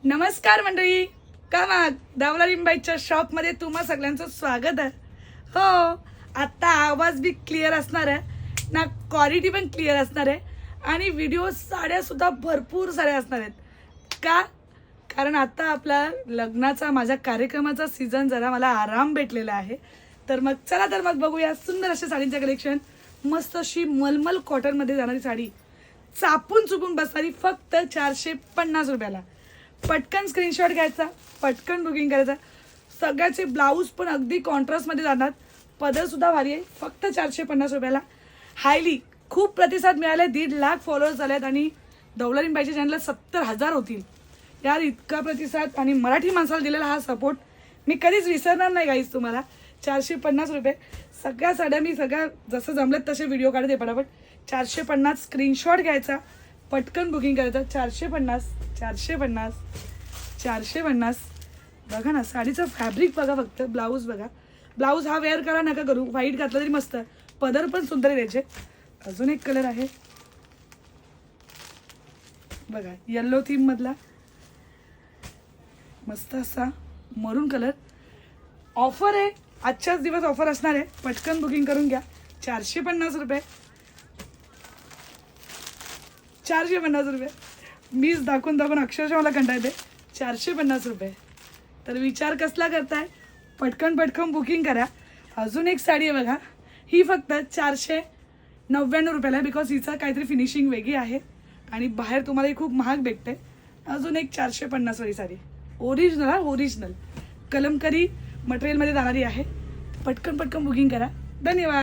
नमस्कार मंडळी, का मग दावला लिंबाईच्या शॉपमध्ये तुम्हा सगळ्यांचं स्वागत आहे. हो, आता आवाज बी क्लिअर असणार आहे ना, क्वालिटी पण क्लिअर असणार आहे आणि व्हिडिओ साड्यासुद्धा भरपूर साड्या असणार आहेत. का? कारण आता आपला लग्नाचा माझ्या कार्यक्रमाचा सीझन जरा मला आराम भेटलेला आहे. तर मग चला तर मग बघूया सुंदर अशा साडींचं कलेक्शन. मस्त अशी मलमल कॉटनमध्ये जाणारी साडी, चापून चुपून बसणारी, फक्त 450 रुपयाला. पटकन स्क्रीनशॉट घ्यायचा, पटकन बुकिंग करायचा. सगळ्याचे ब्लाऊज पण अगदी कॉन्ट्रास्टमध्ये जाणार, पदरसुद्धा भारी आहे. फक्त 450 रुपयाला. हायली खूप प्रतिसाद मिळाले, 1.5 लाख फॉलोअर्स झाले आहेत आणि दौलरींबाईच्या चॅनलला 70,000 होतील. यार इतका प्रतिसाद आणि मराठी माणसाला दिलेला हा सपोर्ट मी कधीच विसरणार नाही गाईज. तुम्हाला 450 रुपये. सगळ्या साड्या मी सगळ्या जसं जमलेत तसे व्हिडिओ काढते पटापट. 450 स्क्रीनशॉट घ्यायचा, पटकन बुकिंग करायचं. 450 450 450. बघा ना साडीचं फॅब्रिक बघा, फक्त ब्लाऊज बघा. ब्लाऊज हा वेअर करा नका करू, व्हाईट घातला तरी मस्त. पदर पण सुंदर आहे त्याचे. अजून एक कलर आहे बघा, येल्लो थीम मधला मस्त असा मरून कलर. ऑफर आहे, आजच्याच दिवस ऑफर असणार आहे. पटकन बुकिंग करून घ्या. 450 रुपये. 450 रुपये. मीच दाखवून दाखवून अक्षरशः मला कंटाळा येते. 450 रुपये. तर विचार कसला करताय, पटकन पटकन बुकिंग करा. अजून एक साडी आहे बघा, ही फक्त 499 रुपयाला आहे. बिकॉज हिचा काहीतरी फिनिशिंग वेगळी आहे आणि बाहेर तुम्हाला ही खूप महाग भेटते. अजून एक 450 वाली साडी, ओरिजिनल हा, ओरिजिनल कलमकरी मटेरियलमध्ये जाणारी आहे. पटकन पटकन बुकिंग करा. धन्यवाद.